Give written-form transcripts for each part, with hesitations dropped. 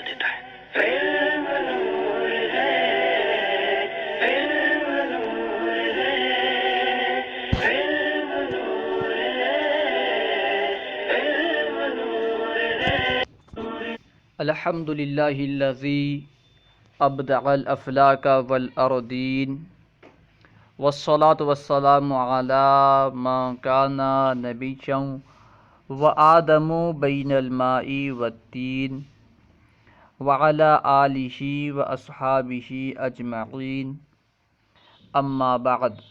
ڈال دیتا ہے۔ الحمد للہ الذی ابدع الافلاک والارضین والصلاة والسلام علی من کان نبیا وآدم بین الماء والتین وعلی آلہ واصحابہ اجمعین اما بعد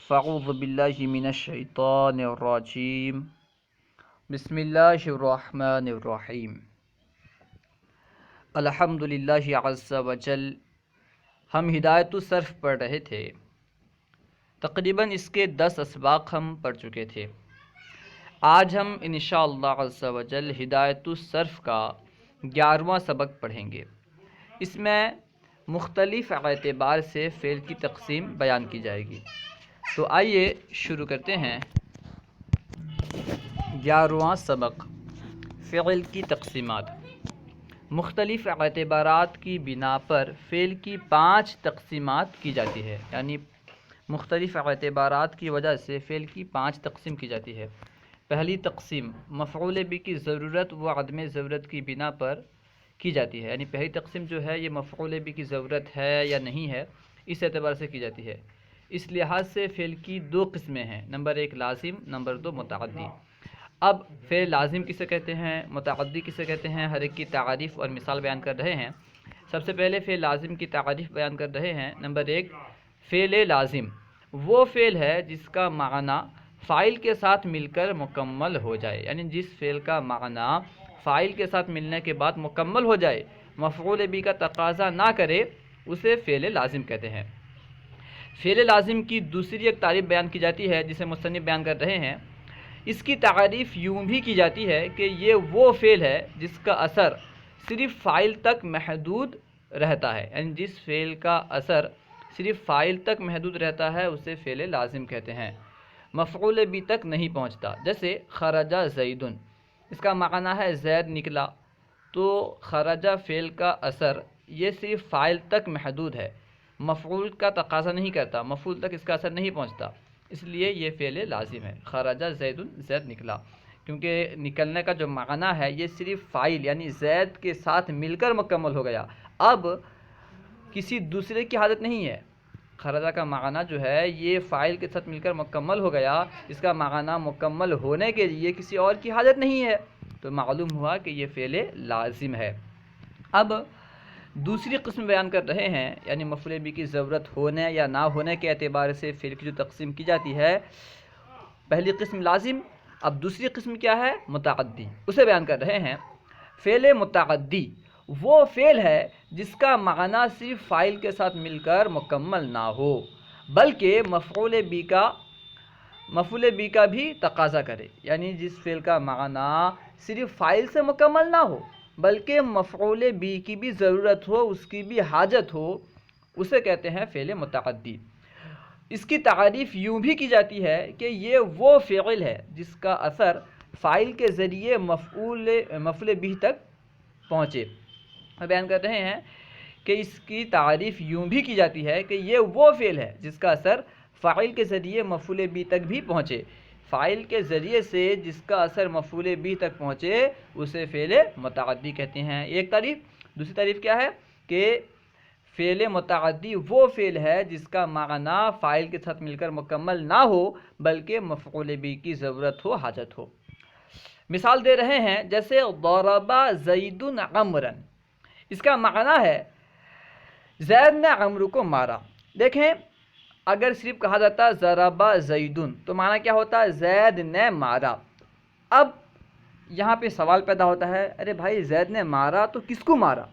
فاعوذ باللہ من الشیطان الرجیم بسم اللہ الرحمن الرحیم۔ الحمد للہ عز وجل، ہم ہدایت الصرف پڑھ رہے تھے۔ تقریباً اس کے 10 اسباق ہم پڑھ چکے تھے۔ آج ہم انشاءاللہ عز وجل ہدایت الصرف کا 11واں سبق پڑھیں گے۔ اس میں مختلف اعتبار سے فعل کی تقسیم بیان کی جائے گی۔ تو آئیے شروع کرتے ہیں۔ 11واں سبق، فعل کی تقسیمات۔ مختلف اعتبارات کی بنا پر فعل کی 5 تقسیمات کی جاتی ہے، یعنی مختلف اعتبارات کی وجہ سے فعل کی 5 تقسیم کی جاتی ہے۔ پہلی تقسیم مفعول بہ کی ضرورت و عدم ضرورت کی بنا پر کی جاتی ہے، یعنی پہلی تقسیم جو ہے یہ مفعول بہ کی ضرورت ہے یا نہیں ہے، اس اعتبار سے کی جاتی ہے۔ اس لحاظ سے فعل کی 2 قسمیں ہیں، نمبر 1 لازم، نمبر 2 متعدی۔ اب فعل لازم کسے کہتے ہیں، متعدی کسے کہتے ہیں، ہر ایک کی تعریف اور مثال بیان کر رہے ہیں۔ سب سے پہلے فعل لازم کی تعریف بیان کر رہے ہیں۔ نمبر 1، فعل لازم وہ فعل ہے جس کا معنی فاعل کے ساتھ مل کر مکمل ہو جائے، یعنی جس فعل کا معنی فاعل کے ساتھ ملنے کے بعد مکمل ہو جائے، مفعول بہ کا تقاضا نہ کرے، اسے فعل لازم کہتے ہیں۔ فعل لازم کی دوسری ایک تعریف بیان کی جاتی ہے جسے مصنف بیان کر رہے ہیں۔ اس کی تعریف یوں بھی کی جاتی ہے کہ یہ وہ فعل ہے جس کا اثر صرف فاعل تک محدود رہتا ہے، یعنی جس فعل کا اثر صرف فاعل تک محدود رہتا ہے اسے فعل لازم کہتے ہیں، مفعول بہ تک نہیں پہنچتا۔ جیسے خرج زید، اس کا معنی ہے زید نکلا، تو خرج فعل کا اثر یہ صرف فاعل تک محدود ہے، مفعول کا تقاضا نہیں کرتا، مفعول تک اس کا اثر نہیں پہنچتا، اس لیے یہ فعل لازم ہے۔ خرج زید، زید نکلا، کیونکہ نکلنے کا جو معنی ہے یہ صرف فاعل یعنی زید کے ساتھ مل کر مکمل ہو گیا، اب کسی دوسرے کی حاجت نہیں ہے۔ خرجہ کا معنی جو ہے یہ فاعل کے ساتھ مل کر مکمل ہو گیا، اس کا معنی مکمل ہونے کے لیے کسی اور کی حاجت نہیں ہے، تو معلوم ہوا کہ یہ فعل لازم ہے۔ اب دوسری قسم بیان کر رہے ہیں، یعنی مفعول بہ کی ضرورت ہونے یا نہ ہونے کے اعتبار سے فعل کی جو تقسیم کی جاتی ہے۔ پہلی قسم لازم، اب دوسری قسم کیا ہے، متعدی، اسے بیان کر رہے ہیں۔ فعل متعدی وہ فعل ہے جس کا معنی صرف فاعل کے ساتھ مل کر مکمل نہ ہو بلکہ مفعول بہ کا بھی تقاضا کرے، یعنی جس فعل کا معنی صرف فاعل سے مکمل نہ ہو بلکہ مفعول بہ کی بھی ضرورت ہو، اس کی بھی حاجت ہو، اسے کہتے ہیں فعل متعدی۔ اس کی تعریف یوں بھی کی جاتی ہے کہ یہ وہ فعل ہے جس کا اثر فاعل کے ذریعے مفعول بہ تک پہنچے۔ بیان کر رہے ہیں کہ اس کی تعریف یوں بھی کی جاتی ہے کہ یہ وہ فعل ہے جس کا اثر فاعل کے ذریعے مفعول بہ تک بھی پہنچے، فاعل کے ذریعے سے جس کا اثر مفعول بہ تک پہنچے اسے فعل متعدی کہتے ہیں۔ ایک تعریف۔ دوسری تعریف کیا ہے کہ فعل متعدی وہ فعل ہے جس کا معنی فاعل کے ساتھ مل کر مکمل نہ ہو بلکہ مفعول بہ کی ضرورت ہو، حاجت ہو۔ مثال دے رہے ہیں، جیسے ضرب زید عمرا، اس کا معنی ہے زید نے عمرو کو مارا۔ دیکھیں، اگر صرف کہا جاتا ضرب زید تو معنی کیا ہوتا ہے، زید نے مارا۔ اب یہاں پہ سوال پیدا ہوتا ہے، ارے بھائی زید نے مارا تو کس کو مارا؟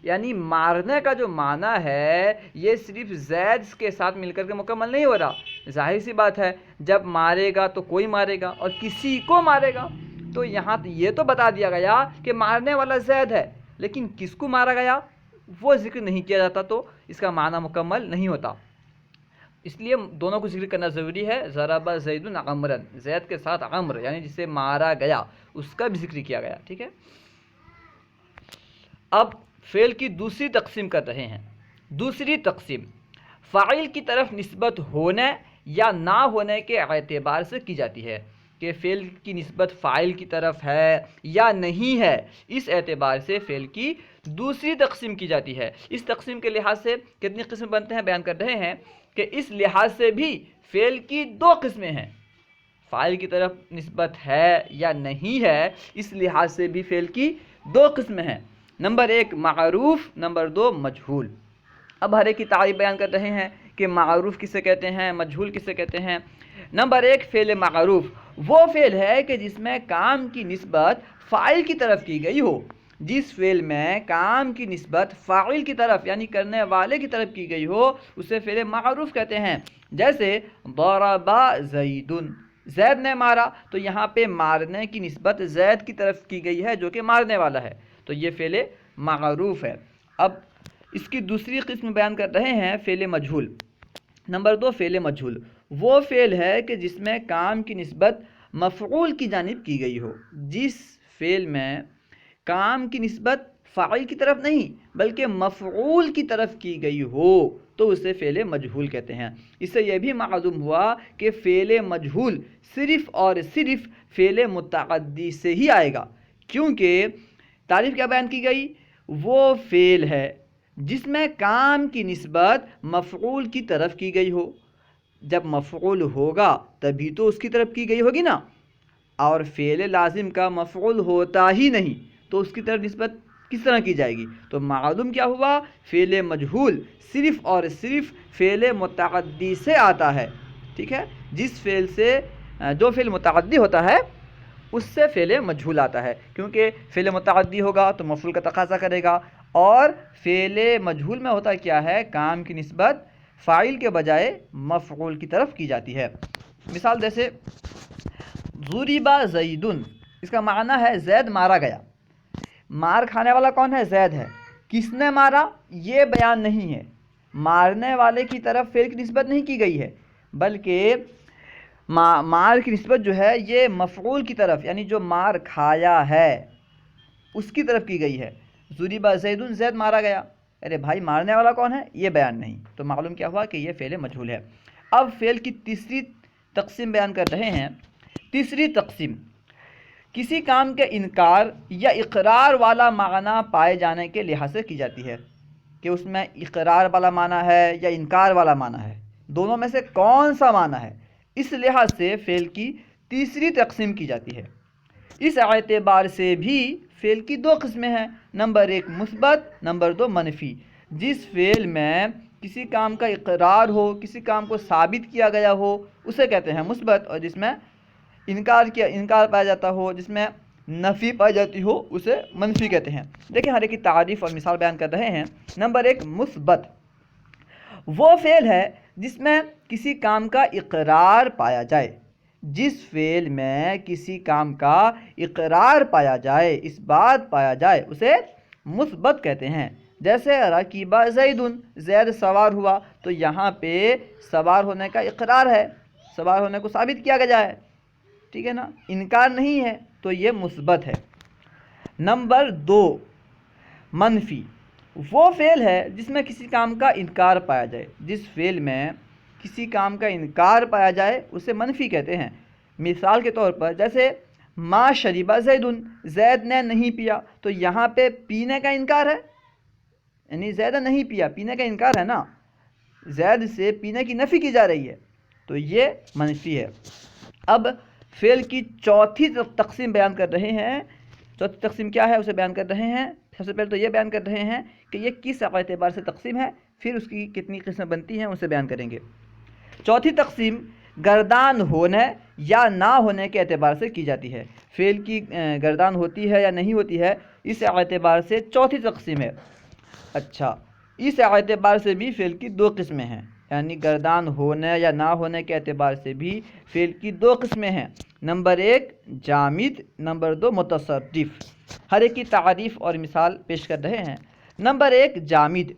یعنی مارنے کا جو معنی ہے یہ صرف زید کے ساتھ مل کر کے مکمل نہیں ہو رہا۔ ظاہر سی بات ہے، جب مارے گا تو کوئی مارے گا اور کسی کو مارے گا، تو یہاں یہ تو بتا دیا گیا کہ مارنے والا زید ہے، لیکن کس کو مارا گیا وہ ذکر نہیں کیا جاتا تو اس کا معنی مکمل نہیں ہوتا۔ اس لیے دونوں کو ذکر کرنا ضروری ہے۔ ضرب زید عمرا، زید کے ساتھ عمر یعنی جسے مارا گیا اس کا بھی ذکر کیا گیا، ٹھیک ہے۔ اب فعل کی دوسری تقسیم کر رہے ہیں. دوسری تقسیم فاعل کی طرف نسبت ہونے یا نہ ہونے کے اعتبار سے کی جاتی ہے کہ فعل کی نسبت فاعل کی طرف ہے یا نہیں ہے. اس اعتبار سے فعل کی دوسری تقسیم کی جاتی ہے. اس تقسیم کے لحاظ سے کتنی قسم بنتے ہیں بیان کر رہے ہیں کہ اس لحاظ سے بھی فعل کی دو قسمیں ہیں. فاعل کی طرف نسبت ہے یا نہیں ہے اس لحاظ سے بھی فعل کی دو قسمیں ہیں. نمبر ایک معروف، نمبر دو مجہول. اب ہر ایک کی تعریف بیان کر رہے ہیں کہ معروف کسے کہتے ہیں، مجہول کسے کہتے ہیں. نمبر ایک فعل معروف وہ فعل ہے کہ جس میں کام کی نسبت فاعل کی طرف کی گئی ہو. جس فعل میں کام کی نسبت فاعل کی طرف یعنی کرنے والے کی طرف کی گئی ہو اسے فعل معروف کہتے ہیں. جیسے ضرب زید، زید نے مارا، تو یہاں پہ مارنے کی نسبت زید کی طرف کی گئی ہے جو کہ مارنے والا ہے، تو یہ فعل معروف ہے. اب اس کی دوسری قسم بیان کر رہے ہیں فعل مجہول. نمبر دو فعل مجہول وہ فعل ہے کہ جس میں کام کی نسبت مفعول کی جانب کی گئی ہو. جس فعل میں کام کی نسبت فاعل کی طرف نہیں بلکہ مفعول کی طرف کی گئی ہو تو اسے فعل مجہول کہتے ہیں. اس سے یہ بھی معلوم ہوا کہ فعل مجہول صرف اور صرف فعل متعدی سے ہی آئے گا، کیونکہ تعریف کیا بیان کی گئی؟ وہ فعل ہے جس میں کام کی نسبت مفعول کی طرف کی گئی ہو. جب مفعول ہوگا تبھی تو اس کی طرف کی گئی ہوگی نا، اور فعل لازم کا مفعول ہوتا ہی نہیں تو اس کی طرف نسبت کس طرح کی جائے گی؟ تو معلوم کیا ہوا؟ فعل مجہول صرف اور صرف فعل متعدی سے آتا ہے. ٹھیک ہے، جس فعل سے جو فعل متعدی ہوتا ہے اس سے فعل مجہول آتا ہے، کیونکہ فعل متعدی ہوگا تو مفعول کا تقاضا کرے گا، اور فعل مجہول میں ہوتا کیا ہے؟ کام کی نسبت فاعل کے بجائے مفعول کی طرف کی جاتی ہے. مثال جیسے ضرب زید، اس کا معنی ہے زید مارا گیا. مار کھانے والا کون ہے؟ زید ہے. کس نے مارا یہ بیان نہیں ہے، مارنے والے کی طرف فعل کی نسبت نہیں کی گئی ہے بلکہ مار کی نسبت جو ہے یہ مفعول کی طرف یعنی جو مار کھایا ہے اس کی طرف کی گئی ہے. ضرب زید، زید مارا گیا. ارے بھائی مارنے والا کون ہے یہ بیان نہیں، تو معلوم کیا ہوا کہ یہ فعل مجہول ہے. اب فعل کی تیسری تقسیم بیان کر رہے ہیں. تیسری تقسیم کسی کام کے انکار یا اقرار والا معنی پائے جانے کے لحاظ سے کی جاتی ہے کہ اس میں اقرار والا معنی ہے یا انکار والا معنی ہے، دونوں میں سے کون سا معنی ہے، اس لحاظ سے فعل کی تیسری تقسیم کی جاتی ہے. اس اعتبار سے بھی فعل کی دو قسمیں ہیں. نمبر ایک مثبت، نمبر دو منفی. جس فعل میں کسی کام کا اقرار ہو، کسی کام کو ثابت کیا گیا ہو اسے کہتے ہیں مثبت، اور جس میں انکار پایا جاتا ہو، جس میں نفی پائی جاتی ہو اسے منفی کہتے ہیں. دیکھیں ہر ایک کی تعریف اور مثال بیان کر رہے ہیں. نمبر ایک مثبت وہ فعل ہے جس میں کسی کام کا اقرار پایا جائے. جس فعل میں کسی کام کا اقرار پایا جائے، اس بات پایا جائے اسے مثبت کہتے ہیں. جیسے رکب زید، زید سوار ہوا، تو یہاں پہ سوار ہونے کا اقرار ہے، سوار ہونے کو ثابت کیا گیا ہے، ٹھیک ہے نا، انکار نہیں ہے، تو یہ مثبت ہے. نمبر دو منفی وہ فعل ہے جس میں کسی کام کا انکار پایا جائے. جس فعل میں کسی کام کا انکار پایا جائے اسے منفی کہتے ہیں. مثال کے طور پر جیسے ما شرب زید، زید نے نہیں پیا، تو یہاں پہ پینے کا انکار ہے، یعنی زید نے نہیں پیا، پینے کا انکار ہے نا، زید سے پینے کی نفی کی جا رہی ہے، تو یہ منفی ہے. اب فعل کی چوتھی تقسیم بیان کر رہے ہیں. چوتھی تقسیم کیا ہے اسے بیان کر رہے ہیں. سب سے پہلے تو یہ بیان کر رہے ہیں کہ یہ کس اعتبار سے تقسیم ہے، پھر اس کی کتنی قسمیں بنتی ہیں اسے بیان کریں گے. چوتھی تقسیم گردان ہونے یا نہ ہونے کے اعتبار سے کی جاتی ہے. فعل کی گردان ہوتی ہے یا نہیں ہوتی ہے اس اعتبار سے چوتھی تقسیم ہے. اچھا، اس اعتبار سے بھی فعل کی دو قسمیں ہیں، یعنی گردان ہونے یا نہ ہونے کے اعتبار سے بھی فعل کی دو قسمیں ہیں. نمبر ایک جامد، نمبر دو متصرف. ہر ایک کی تعریف اور مثال پیش کر رہے ہیں. نمبر ایک جامد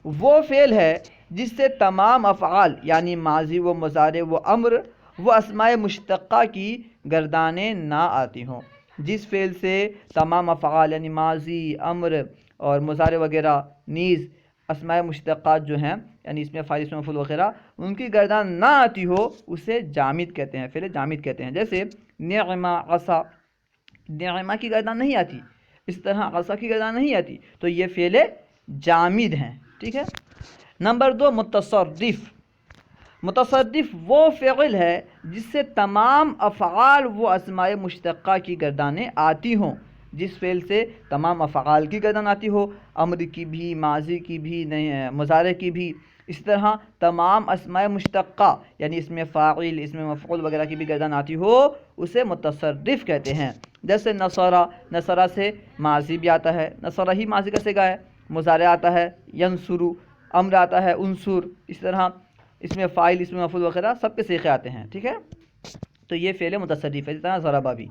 وہ فعل ہے جس سے تمام افعال یعنی ماضی و مضارع و امر و اسماء مشتقہ کی گردانیں نہ آتی ہوں. جس فعل سے تمام افعال یعنی ماضی، امر اور مضارع وغیرہ نیز اسماء مشتقات جو ہیں یعنی اس میں فاعل اسم مفعول وغیرہ ان کی گردان نہ آتی ہو اسے جامد کہتے ہیں، فعل جامد کہتے ہیں. جیسے نعم عصا، نعمہ کی گردان نہیں آتی، اس طرح عصا کی گردان نہیں آتی، تو یہ فعل جامد ہیں. ٹھیک ہے. نمبر 2 متصرف. متصرف وہ فعل ہے جس سے تمام افعال و اسماء مشتقہ کی گردانیں آتی ہوں. جس فعل سے تمام افعال کی گردان آتی ہو، امر کی بھی، ماضی کی بھی، مضارع کی بھی، اس طرح تمام اسماء مشتقہ یعنی اس میں فاعل، اس میں مفعول وغیرہ کی بھی گردان آتی ہو اسے متصرف کہتے ہیں. جیسے نصرہ، نصرہ سے ماضی بھی آتا ہے، نصرہ ہی ماضی کا صیغہ ہے، مضارع آتا ہے ینصرو، امر آتا ہے انصر، اس طرح اس میں فاعل، اس میں مفعول وغیرہ سب کے صیغے آتے ہیں. ٹھیک ہے. تو یہ فعل متصرف ہے، اس طرح ضربہ بھی.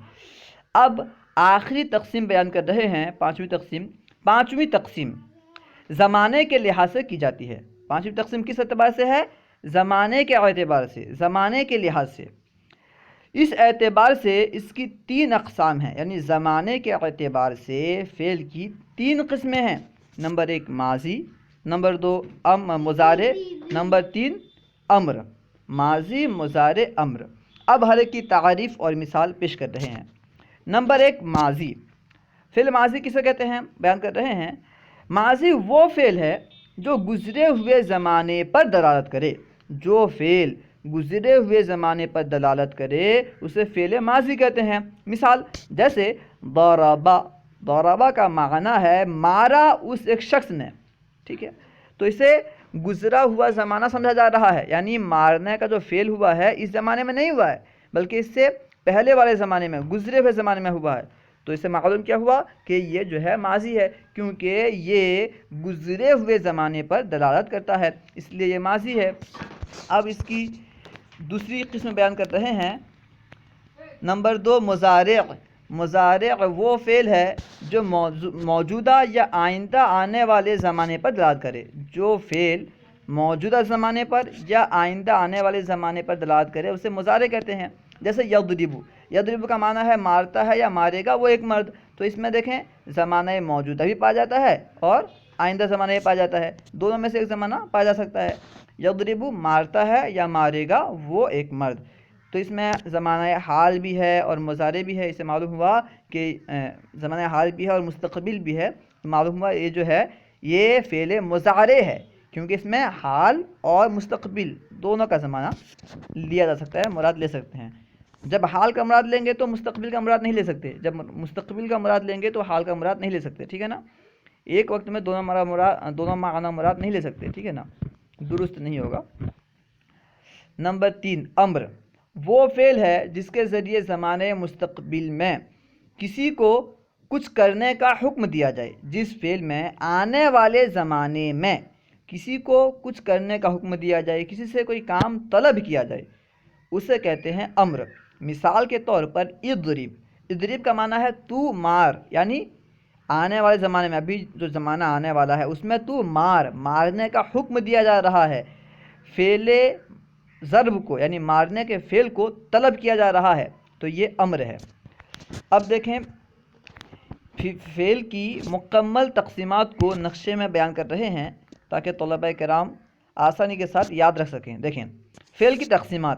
اب آخری تقسیم بیان کر رہے ہیں، پانچویں تقسیم. پانچویں تقسیم زمانے کے لحاظ سے کی جاتی ہے. پانچویں تقسیم کس اعتبار سے ہے؟ زمانے کے اعتبار سے، زمانے کے لحاظ سے. اس اعتبار سے اس کی 3 اقسام ہیں، یعنی زمانے کے اعتبار سے فعل کی 3 قسمیں ہیں. نمبر 1 ماضی، نمبر 2 مضارع، نمبر 3 امر. ماضی، مضارع، امر. اب ہر ایک کی تعریف اور مثال پیش کر رہے ہیں. نمبر 1 ماضی. فعل ماضی کسے کہتے ہیں بیان کر رہے ہیں. ماضی وہ فعل ہے جو گزرے ہوئے زمانے پر دلالت کرے. جو فعل گزرے ہوئے زمانے پر دلالت کرے اسے فعل ماضی کہتے ہیں. مثال جیسے ضربا، ضربا کا معنی ہے مارا اس ایک شخص نے. ٹھیک ہے. تو اسے گزرا ہوا زمانہ سمجھا جا رہا ہے، یعنی مارنے کا جو فعل ہوا ہے اس زمانے میں نہیں ہوا ہے بلکہ اس سے پہلے والے زمانے میں، گزرے ہوئے زمانے میں ہوا ہے. تو اس سے معلوم کیا ہوا کہ یہ جو ہے ماضی ہے، کیونکہ یہ گزرے ہوئے زمانے پر دلالت کرتا ہے، اس لیے یہ ماضی ہے. اب اس کی دوسری قسم بیان کر رہے ہیں. نمبر 2 مضارع. مضارع وہ فعل ہے جو موجودہ یا آئندہ آنے والے زمانے پر دلالت کرے. جو فعل موجودہ زمانے پر یا آئندہ آنے والے زمانے پر دلالت کرے اسے مضارع کہتے ہیں. جیسے یضرب، یضرب کا معنی ہے مارتا ہے یا مارے گا وہ ایک مرد. تو اس میں دیکھیں زمانہ موجودہ بھی پایا جاتا ہے اور آئندہ زمانہ بھی پایا جاتا ہے، دونوں میں سے ایک زمانہ پایا جا سکتا ہے. یضرب مارتا ہے یا مارے گا وہ ایک مرد. تو اس میں زمانہ حال بھی ہے اور مضارع بھی ہے. اس سے معلوم ہوا کہ زمانہ حال بھی ہے اور مستقبل بھی ہے. معلوم ہوا یہ جو ہے یہ فعل مضارع ہے، کیونکہ اس میں حال اور مستقبل دونوں کا زمانہ لیا جا سکتا ہے، مراد لے سکتے ہیں. جب حال کا مراد لیں گے تو مستقبل کا مراد نہیں لے سکتے، جب مستقبل کا مراد لیں گے تو حال کا مراد نہیں لے سکتے. ٹھیک ہے نا. ایک وقت میں دونوں معنی مراد نہیں لے سکتے. ٹھیک ہے نا، درست نہیں ہوگا. نمبر 3 امر. وہ فعل ہے جس کے ذریعے زمانے مستقبل میں کسی کو کچھ کرنے کا حکم دیا جائے. جس فعل میں آنے والے زمانے میں کسی کو کچھ کرنے کا حکم دیا جائے، کسی سے کوئی کام طلب کیا جائے، اسے کہتے ہیں امر. مثال کے طور پر اضرب. اضرب کا معنی ہے تو مار، یعنی آنے والے زمانے میں، ابھی جو زمانہ آنے والا ہے اس میں تو مار، مارنے کا حکم دیا جا رہا ہے. فعل ضرب کو یعنی مارنے کے فعل کو طلب کیا جا رہا ہے، تو یہ امر ہے. اب دیکھیں فعل کی مکمل تقسیمات کو نقشے میں بیان کر رہے ہیں تاکہ طلبہ کرام آسانی کے ساتھ یاد رکھ سکیں. دیکھیں فعل کی تقسیمات.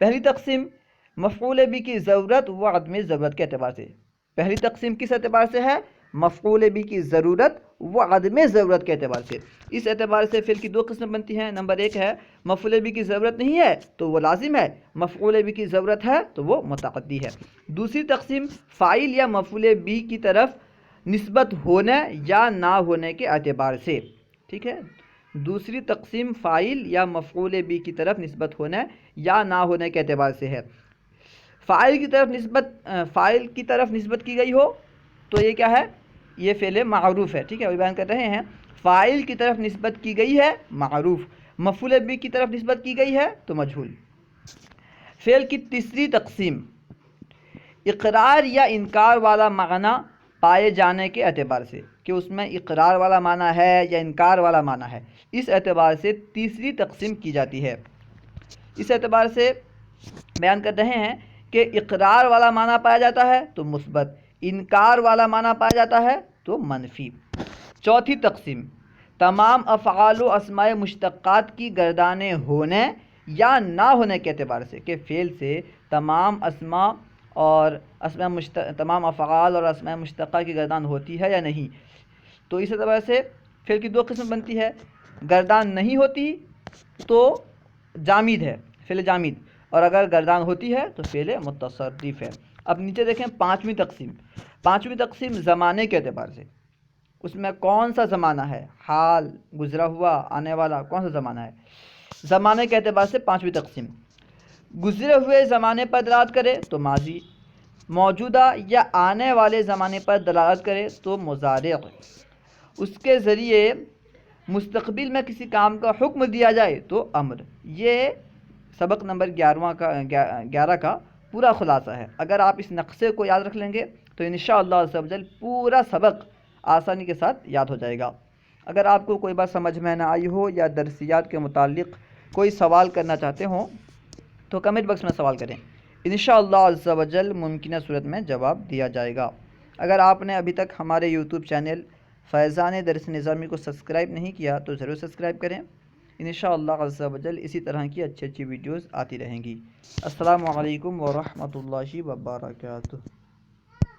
پہلی تقسیم مفعول بھی کی ضرورت و عدم ضرورت کے اعتبار سے. پہلی تقسیم کس اعتبار سے ہے؟ مفعول بھی کی ضرورت و عدم ضرورت کے اعتبار سے. اس اعتبار سے فعل کی 2 قسمیں بنتی ہیں. نمبر 1 ہے مفعول بھی کی ضرورت نہیں ہے تو وہ لازم ہے، مفعول بھی کی ضرورت ہے تو وہ متعدی ہے. دوسری تقسیم فاعل یا مفعول بھی کی طرف نسبت ہونے یا نہ ہونے کے اعتبار سے. ٹھیک ہے. دوسری تقسیم فاعل یا مفعول بھی کی طرف نسبت ہونے یا نہ ہونے کے اعتبار سے ہے. فاعل کی طرف نسبت کی گئی ہو تو یہ کیا ہے؟ یہ فعل معروف ہے. ٹھیک ہے، وہ بیان کر رہے ہیں. فاعل کی طرف نسبت کی گئی ہے معروف، مفعول بھی کی طرف نسبت کی گئی ہے تو مجہول. فعل کی تیسری تقسیم اقرار یا انکار والا معنی پائے جانے کے اعتبار سے، کہ اس میں اقرار والا معنی ہے یا انکار والا معنی ہے، اس اعتبار سے تیسری تقسیم کی جاتی ہے. اس اعتبار سے بیان کر رہے ہیں کہ اقرار والا معنی پایا جاتا ہے تو مثبت، انکار والا معنی پایا جاتا ہے تو منفی. چوتھی تقسیم، تمام افعال و اسماء مشتقات کی گردانیں ہونے یا نہ ہونے کے اعتبار سے، کہ فعل سے تمام اسماء اور تمام افعال اور اسماء مشتقہ کی گردان ہوتی ہے یا نہیں۔ تو اس اعتبار سے فعل کی دو قسم بنتی ہے، گردان نہیں ہوتی تو جامد ہے، فعل جامد، اور اگر گردان ہوتی ہے تو فعل متصرف ہے۔ اب نیچے دیکھیں پانچویں تقسیم زمانے کے اعتبار سے، اس میں کون سا زمانہ ہے، حال، گزرا ہوا، آنے والا، کون سا زمانہ ہے۔ زمانے کے اعتبار سے پانچویں تقسیم، گزرے ہوئے زمانے پر دلالت کرے تو ماضی، موجودہ یا آنے والے زمانے پر دلالت کرے تو مضارع، اس کے ذریعے مستقبل میں کسی کام کا حکم دیا جائے تو امر۔ یہ سبق نمبر 11 کا پورا خلاصہ ہے۔ اگر آپ اس نقشے کو یاد رکھ لیں گے تو انشاءاللہ عز و جل پورا سبق آسانی کے ساتھ یاد ہو جائے گا۔ اگر آپ کو کوئی بات سمجھ میں نہ آئی ہو یا درسیات کے متعلق کوئی سوال کرنا چاہتے ہوں تو کمنٹ باکس میں سوال کریں، انشاءاللہ عز و جل ممکنہ صورت میں جواب دیا جائے گا۔ اگر آپ نے ابھی تک ہمارے یوٹیوب چینل فیضان درس نظامی کو سبسکرائب نہیں کیا تو ضرور سبسکرائب کریں، انشاءاللہ عز و جل اسی طرح کی اچھی ویڈیوز آتی رہیں گی۔ السلام علیکم ورحمۃ اللہ وبرکاتہ۔